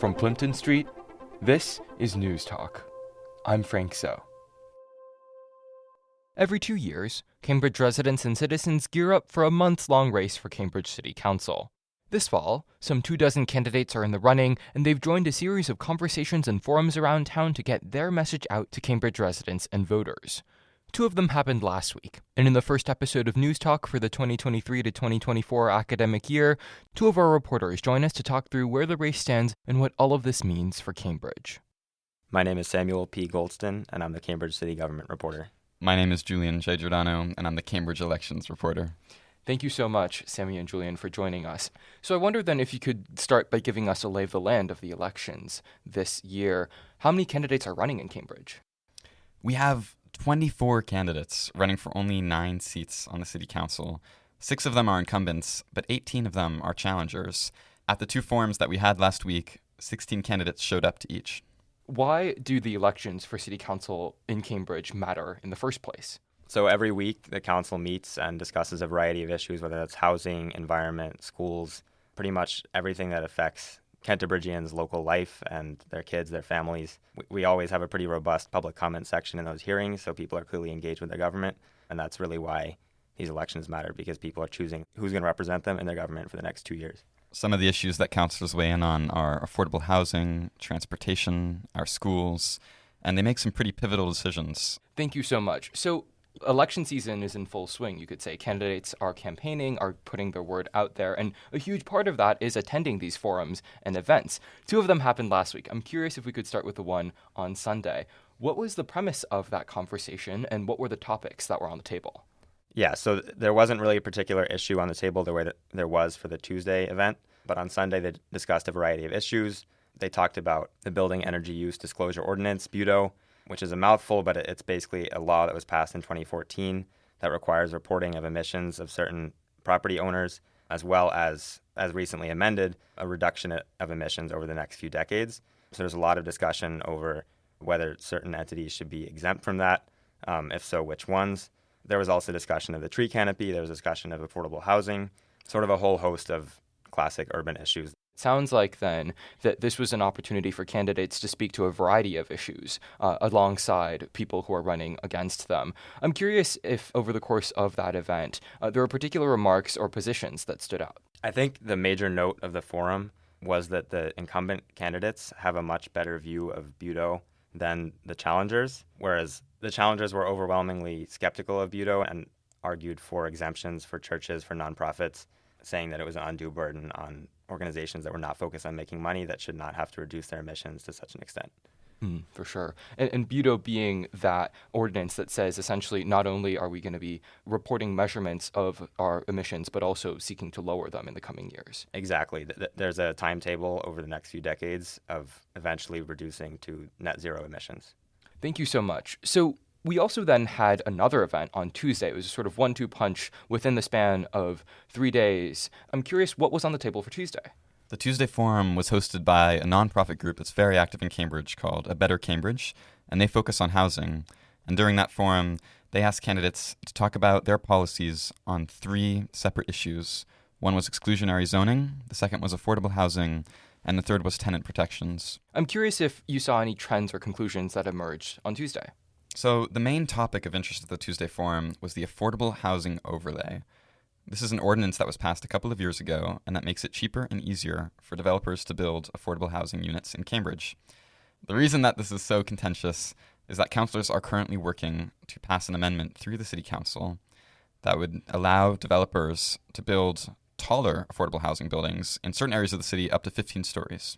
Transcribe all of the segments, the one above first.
From Plimpton Street, this is Newstalk. I'm Frank Zhou. Every 2 years, Cambridge residents and citizens gear up for a months-long race for Cambridge City Council. This fall, some 24 candidates are in the running, and they've joined a series of conversations and forums around town to get their message out to Cambridge residents and voters. 2 of them happened last week, and in the first episode of Newstalk for the 2023 to 2024 academic year, 2 of our reporters join us to talk through where the race stands and what all of this means for Cambridge. My name is Samuel P. Goldston, and I'm the Cambridge City Government reporter. My name is Julian J. Giordano, and I'm the Cambridge Elections reporter. Thank you so much, Sammy and Julian, for joining us. So I wonder then if you could start by giving us a lay of the land of the elections this year. How many candidates are running in Cambridge? We have 24 candidates running for only 9 seats on the city council. 6 of them are incumbents, but 18 of them are challengers. At the 2 forums that we had last week, 16 candidates showed up to each. Why do the elections for city council in Cambridge matter in the first place? So every week, the council meets and discusses a variety of issues, whether that's housing, environment, schools, pretty much everything that affects Canterbridgians' local life and their kids, their families. We always have a pretty robust public comment section in those hearings, so people are clearly engaged with their government, and that's really why these elections matter, because people are choosing who's going to represent them in their government for the next 2 years. Some of the issues that councillors weigh in on are affordable housing, transportation, our schools, and they make some pretty pivotal decisions. Thank you so much. So election season is in full swing, you could say. Candidates are campaigning, are putting their word out there, and a huge part of that is attending these forums and events. 2 of them happened last week. I'm curious if we could start with the one on Sunday. What was the premise of that conversation, and what were the topics that were on the table? Yeah, so there wasn't really a particular issue on the table the way that there was for the Tuesday event, but on Sunday they discussed a variety of issues. They talked about the Building Energy Use Disclosure Ordinance, BUDO, which is a mouthful, but it's basically a law that was passed in 2014 that requires reporting of emissions of certain property owners, as well as recently amended, a reduction of emissions over the next few decades. So there's a lot of discussion over whether certain entities should be exempt from that, if so, which ones. There was also discussion of the tree canopy, there was discussion of affordable housing, sort of a whole host of classic urban issues. Sounds like, then, that this was an opportunity for candidates to speak to a variety of issues alongside people who are running against them. I'm curious if, over the course of that event, there were particular remarks or positions that stood out. I think the major note of the forum was that the incumbent candidates have a much better view of BUDO than the challengers, whereas the challengers were overwhelmingly skeptical of BUDO and argued for exemptions for churches, for nonprofits, saying that it was an undue burden on organizations that were not focused on making money that should not have to reduce their emissions to such an extent. For sure. And BUDO being that ordinance that says essentially not only are we going to be reporting measurements of our emissions, but also seeking to lower them in the coming years. Exactly. There's a timetable over the next few decades of eventually reducing to net zero emissions. Thank you so much. So we also then had another event on Tuesday. It was a sort of 1-2 punch within the span of 3 days. I'm curious, what was on the table for Tuesday? The Tuesday Forum was hosted by a nonprofit group that's very active in Cambridge called A Better Cambridge, and they focus on housing. And during that forum, they asked candidates to talk about their policies on 3 separate issues. One was exclusionary zoning, the second was affordable housing, and the third was tenant protections. I'm curious if you saw any trends or conclusions that emerged on Tuesday. So the main topic of interest at the Tuesday Forum was the affordable housing overlay. This is an ordinance that was passed a couple of years ago, and that makes it cheaper and easier for developers to build affordable housing units in Cambridge. The reason that this is so contentious is that councillors are currently working to pass an amendment through the city council that would allow developers to build taller affordable housing buildings in certain areas of the city up to 15 stories.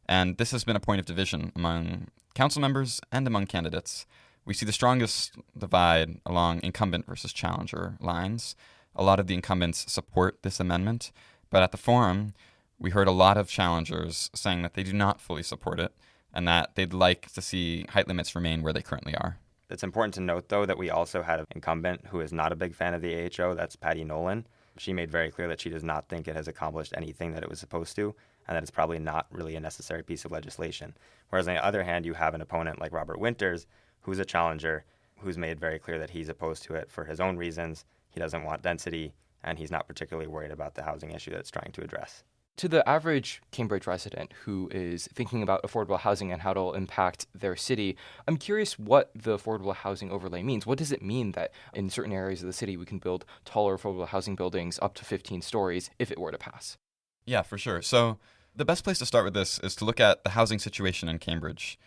And this has been a point of division among council members and among candidates. We see the strongest divide along incumbent versus challenger lines. A lot of the incumbents support this amendment, but at the forum, we heard a lot of challengers saying that they do not fully support it and that they'd like to see height limits remain where they currently are. It's important to note, though, that we also had an incumbent who is not a big fan of the AHO. That's Patty Nolan. She made very clear that she does not think it has accomplished anything that it was supposed to, and that it's probably not really a necessary piece of legislation. Whereas on the other hand, you have an opponent like Robert Winters, who's a challenger, who's made very clear that he's opposed to it for his own reasons. He doesn't want density, and he's not particularly worried about the housing issue that it's trying to address. To the average Cambridge resident who is thinking about affordable housing and how it'll impact their city, I'm curious what the affordable housing overlay means. What does it mean that in certain areas of the city we can build taller affordable housing buildings up to 15 stories if it were to pass? Yeah, for sure. So the best place to start with this is to look at the housing situation in Cambridge.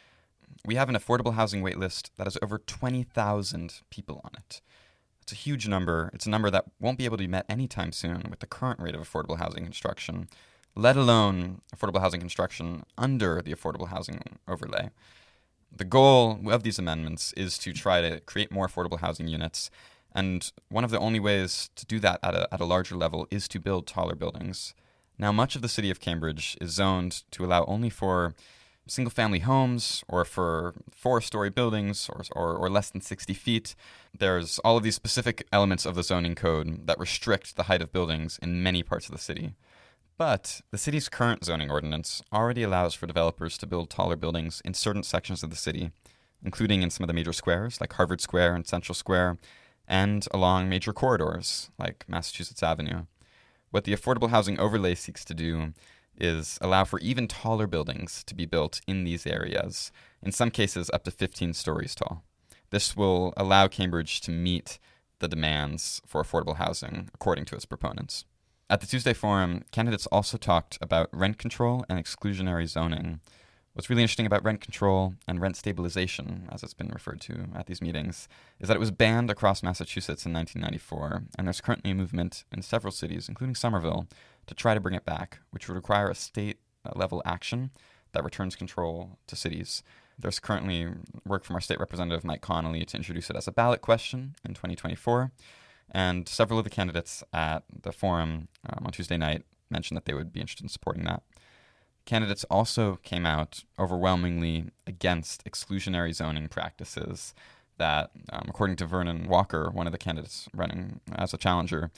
We have an affordable housing waitlist that has over 20,000 people on it. It's a huge number. It's a number that won't be able to be met anytime soon with the current rate of affordable housing construction, let alone affordable housing construction under the affordable housing overlay. The goal of these amendments is to try to create more affordable housing units, and one of the only ways to do that at a larger level is to build taller buildings. Now, much of the city of Cambridge is zoned to allow only for single-family homes or for 4-story buildings or less than 60 feet. There's all of these specific elements of the zoning code that restrict the height of buildings in many parts of the city. But the city's current zoning ordinance already allows for developers to build taller buildings in certain sections of the city, including in some of the major squares like Harvard Square and Central Square, and along major corridors like Massachusetts Avenue. What the affordable housing overlay seeks to do is allow for even taller buildings to be built in these areas, in some cases up to 15 stories tall. This will allow Cambridge to meet the demands for affordable housing, according to its proponents. At the Tuesday Forum, candidates also talked about rent control and exclusionary zoning. What's really interesting about rent control and rent stabilization, as it's been referred to at these meetings, is that it was banned across Massachusetts in 1994, and there's currently a movement in several cities, including Somerville, to try to bring it back, which would require a state-level action that returns control to cities. There's currently work from our state representative, Mike Connolly, to introduce it as a ballot question in 2024, and several of the candidates at the forum on Tuesday night mentioned that they would be interested in supporting that. Candidates also came out overwhelmingly against exclusionary zoning practices that, according to Vernon Walker, one of the candidates running as a challenger,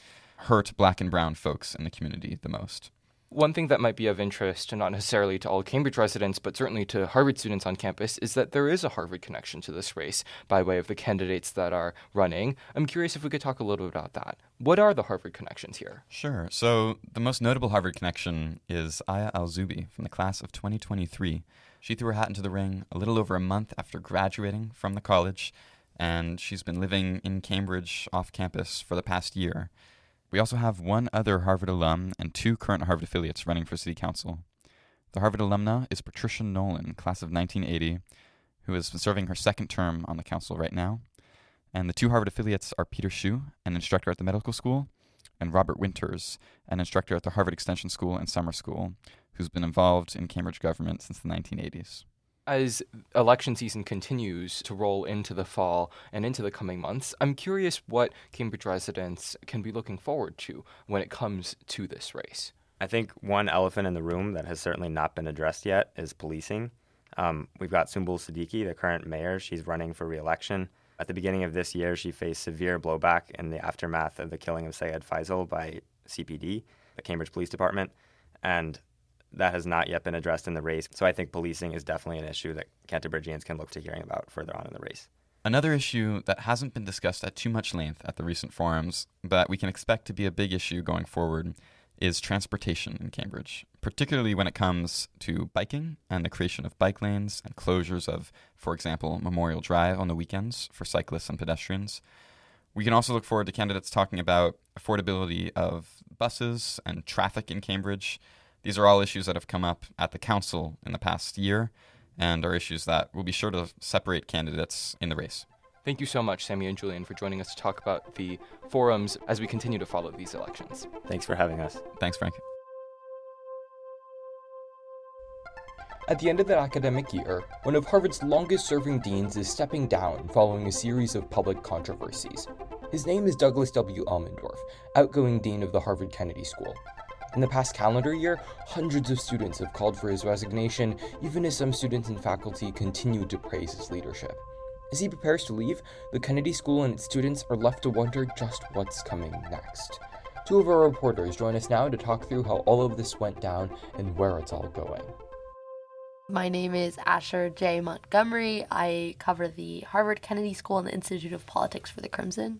hurt Black and brown folks in the community the most. One thing that might be of interest, not necessarily to all Cambridge residents, but certainly to Harvard students on campus, is that there is a Harvard connection to this race by way of the candidates that are running. I'm curious if we could talk a little bit about that. What are the Harvard connections here? Sure. So the most notable Harvard connection is Aya Al-Zubi from the class of 2023. She threw her hat into the ring a little over a month after graduating from the college, and she's been living in Cambridge off campus for the past year. We also have one other Harvard alum and 2 current Harvard affiliates running for city council. The Harvard alumna is Patricia Nolan, class of 1980, who is serving her second term on the council right now. And the 2 Harvard affiliates are Peter Zhou, an instructor at the medical school, and Robert Winters, an instructor at the Harvard Extension School and Summer School, who's been involved in Cambridge government since the 1980s. As election season continues to roll into the fall and into the coming months, I'm curious what Cambridge residents can be looking forward to when it comes to this race. I think one elephant in the room that has certainly not been addressed yet is policing. We've got Sumbul Siddiqui, the current mayor. She's running for re-election. At the beginning of this year, she faced severe blowback in the aftermath of the killing of Syed Faisal by CPD, the Cambridge Police Department, and that has not yet been addressed in the race. So I think policing is definitely an issue that Canterburyans can look to hearing about further on in the race. Another issue that hasn't been discussed at too much length at the recent forums, but we can expect to be a big issue going forward, is transportation in Cambridge, particularly when it comes to biking and the creation of bike lanes and closures of, for example, Memorial Drive on the weekends for cyclists and pedestrians. We can also look forward to candidates talking about affordability of buses and traffic in Cambridge. These are all issues that have come up at the council in the past year and are issues that will be sure to separate candidates in the race. Thank you so much, Sammy and Julian, for joining us to talk about the forums as we continue to follow these elections. Thanks for having us. Thanks, Frank. At the end of the academic year, one of Harvard's longest-serving deans is stepping down following a series of public controversies. His name is Douglas W. Elmendorf, outgoing dean of the Harvard Kennedy School. In the past calendar year, hundreds of students have called for his resignation, even as some students and faculty continue to praise his leadership. As he prepares to leave, the Kennedy School and its students are left to wonder just what's coming next. 2 of our reporters join us now to talk through how all of this went down and where it's all going. My name is Asher J. Montgomery. I cover the Harvard Kennedy School and the Institute of Politics for the Crimson.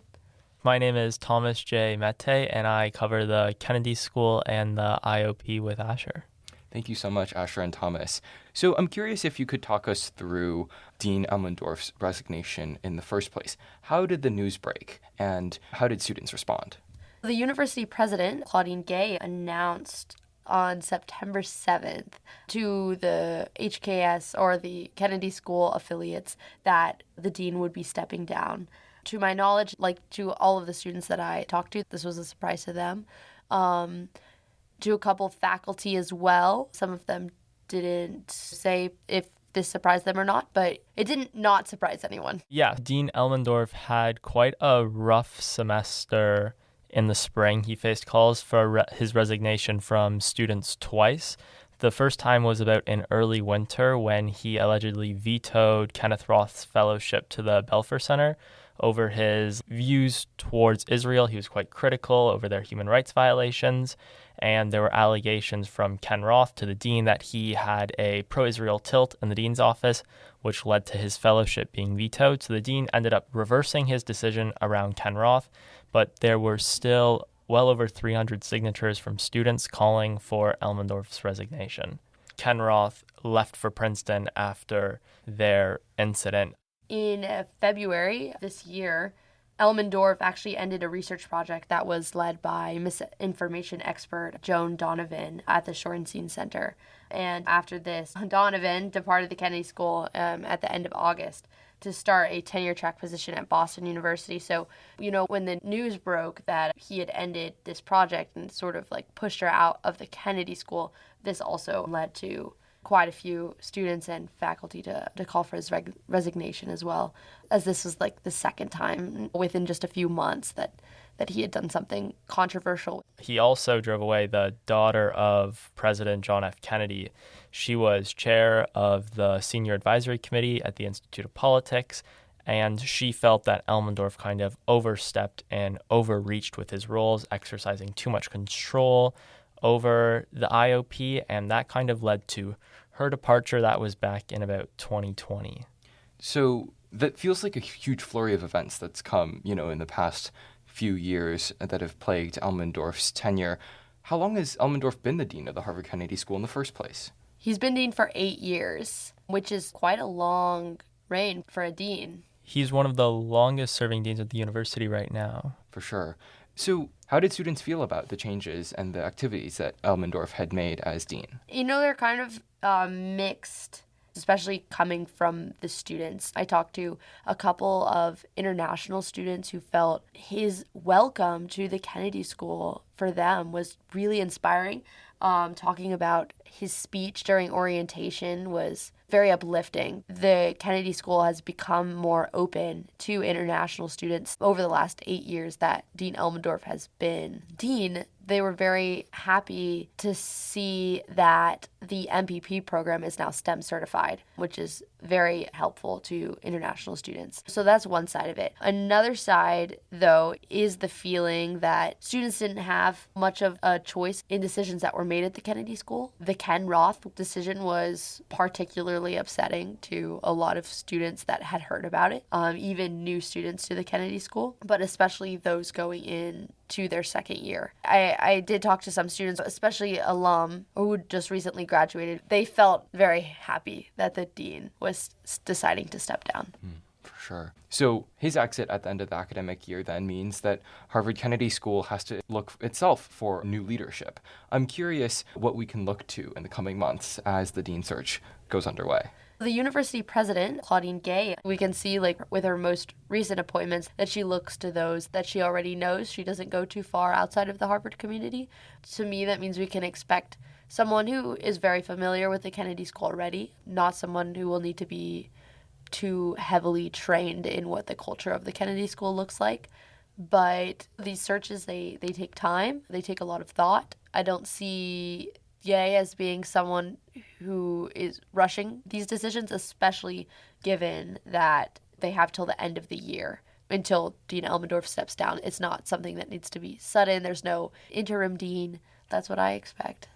My name is Thomas J. Mete, and I cover the Kennedy School and the IOP with Asher. Thank you so much, Asher and Thomas. So I'm curious if you could talk us through Dean Elmendorf's resignation in the first place. How did the news break, and how did students respond? The university president, Claudine Gay, announced on September 7th to the HKS or the Kennedy School affiliates that the dean would be stepping down. To my knowledge, like to all of the students that I talked to, this was a surprise to them. To a couple of faculty as well. Some of them didn't say if this surprised them or not, but it didn't not surprise anyone. Yeah, Dean Elmendorf had quite a rough semester in the spring. He faced calls for his resignation from students twice. The first time was about in early winter when he allegedly vetoed Kenneth Roth's fellowship to the Belfer Center over his views towards Israel. He was quite critical over their human rights violations, and there were allegations from Ken Roth to the dean that he had a pro-Israel tilt in the dean's office, which led to his fellowship being vetoed. So the dean ended up reversing his decision around Ken Roth, but there were still well over 300 signatures from students calling for Elmendorf's resignation. Ken Roth left for Princeton after their incident. In February this year, Elmendorf actually ended a research project that was led by misinformation expert Joan Donovan at the Shorenstein Center. And after this, Donovan departed the Kennedy School at the end of August to start a tenure track position at Boston University. So, when the news broke that he had ended this project and sort of like pushed her out of the Kennedy School, this also led to quite a few students and faculty to call for his resignation as well, as this was like the second time within just a few months that he had done something controversial. He also drove away the daughter of President John F. Kennedy. She was chair of the Senior Advisory Committee at the Institute of Politics, and she felt that Elmendorf kind of overstepped and overreached with his roles, exercising too much control over the IOP, and that kind of led to her departure. That was back in about 2020. So that feels like a huge flurry of events that's come, in the past few years that have plagued Elmendorf's tenure. How long has Elmendorf been the dean of the Harvard Kennedy School in the first place? He's been dean for 8 years, which is quite a long reign for a dean. He's one of the longest serving deans at the university right now. For sure. So how did students feel about the changes and the activities that Elmendorf had made as dean? They're kind of mixed, especially coming from the students. I talked to a couple of international students who felt his welcome to the Kennedy School for them was really inspiring. Talking about his speech during orientation was very uplifting. The Kennedy School has become more open to international students over the last 8 years that Dean Elmendorf has been dean. They were very happy to see that the MPP program is now STEM certified, which is very helpful to international students. So that's one side of it. Another side, though, is the feeling that students didn't have much of a choice in decisions that were made at the Kennedy School. The Ken Roth decision was particularly upsetting to a lot of students that had heard about it, even new students to the Kennedy School, but especially those going in to their second year. I did talk to some students, especially alum who just recently graduated. They felt very happy that the dean was deciding to step down. For sure. So his exit at the end of the academic year then means that Harvard Kennedy School has to look itself for new leadership. I'm curious what we can look to in the coming months as the dean search goes underway. The university president, Claudine Gay, we can see with her most recent appointments that she looks to those that she already knows. She doesn't go too far outside of the Harvard community. To me, that means we can expect someone who is very familiar with the Kennedy School already, not someone who will need to be too heavily trained in what the culture of the Kennedy School looks like. But these searches, they take time. They take a lot of thought. I don't see Ye as being someone who is rushing these decisions, especially given that they have till the end of the year until Dean Elmendorf steps down. It's not something that needs to be sudden. There's no interim dean. That's what I expect.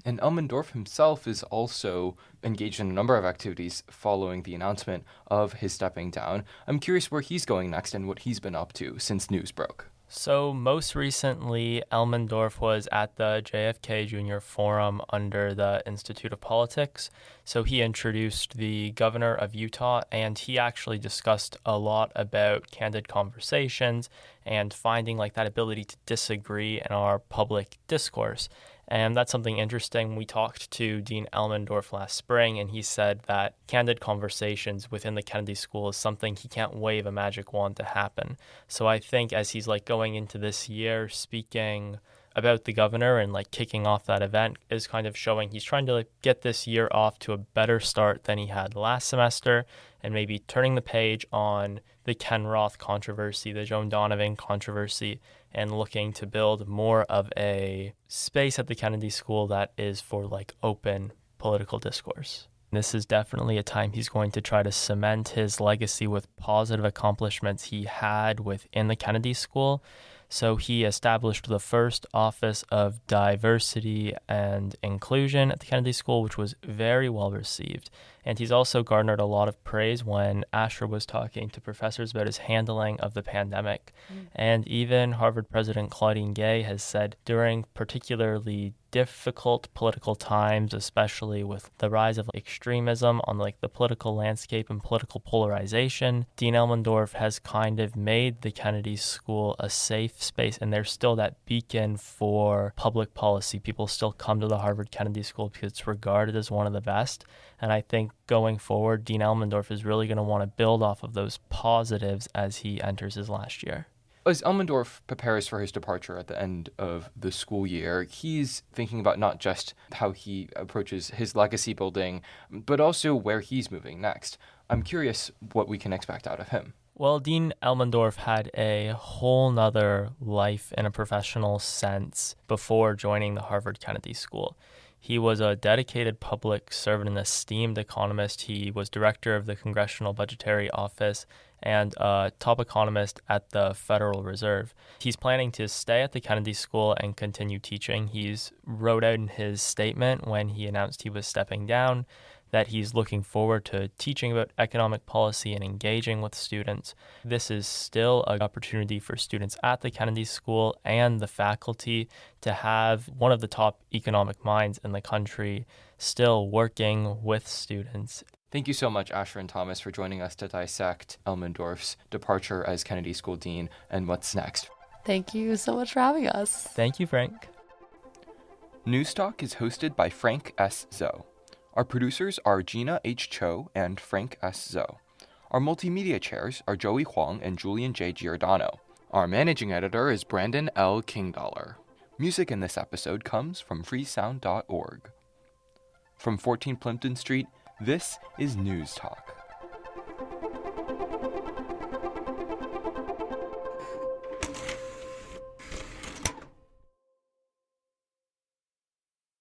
And Elmendorf himself is also engaged in a number of activities following the announcement of his stepping down. I'm curious where he's going next and what he's been up to since news broke. So most recently, Elmendorf was at the JFK Jr. Forum under the Institute of Politics. So he introduced the governor of Utah, and he actually discussed a lot about candid conversations and finding like that ability to disagree in our public discourse. And that's something interesting. We talked to Dean Elmendorf last spring, and he said that candid conversations within the Kennedy School is something he can't wave a magic wand to happen. So I think as he's like going into this year, speaking about the governor and like kicking off that event is kind of showing he's trying to like get this year off to a better start than he had last semester, and maybe turning the page on the Ken Roth controversy, the Joan Donovan controversy, and looking to build more of a space at the Kennedy School that is for like open political discourse. This is definitely a time he's going to try to cement his legacy with positive accomplishments he had within the Kennedy School. So he established the first Office of Diversity and Inclusion at the Kennedy School, which was very well received. And he's also garnered a lot of praise when Asher was talking to professors about his handling of the pandemic. And even Harvard President Claudine Gay has said during particularly difficult political times, especially with the rise of extremism on like the political landscape and political polarization, Dean Elmendorf has kind of made the Kennedy School a safe space, and there's still that beacon for public policy. People still come to the Harvard Kennedy School because it's regarded as one of the best. And I think going forward, Dean Elmendorf is really going to want to build off of those positives as he enters his last year. As Elmendorf prepares for his departure at the end of the school year, he's thinking about not just how he approaches his legacy building, but also where he's moving next. I'm curious what we can expect out of him. Well, Dean Elmendorf had a whole nother life in a professional sense before joining the Harvard Kennedy School. He was a dedicated public servant and esteemed economist. He was director of the Congressional Budgetary Office and a top economist at the Federal Reserve. He's planning to stay at the Kennedy School and continue teaching. He's wrote out in his statement when he announced he was stepping down that he's looking forward to teaching about economic policy and engaging with students. This is still an opportunity for students at the Kennedy School and the faculty to have one of the top economic minds in the country still working with students. Thank you so much, Asher and Thomas, for joining us to dissect Elmendorf's departure as Kennedy School Dean and what's next. Thank you so much for having us. Thank you, Frank. Newstalk is hosted by Frank S. Zhou. Our producers are Gina H. Cho and Frank S. Zhou. Our multimedia chairs are Joey Huang and Julian J. Giordano. Our managing editor is Brandon L. Kingdollar. Music in this episode comes from freesound.org. From 14 Plimpton Street, this is Newstalk.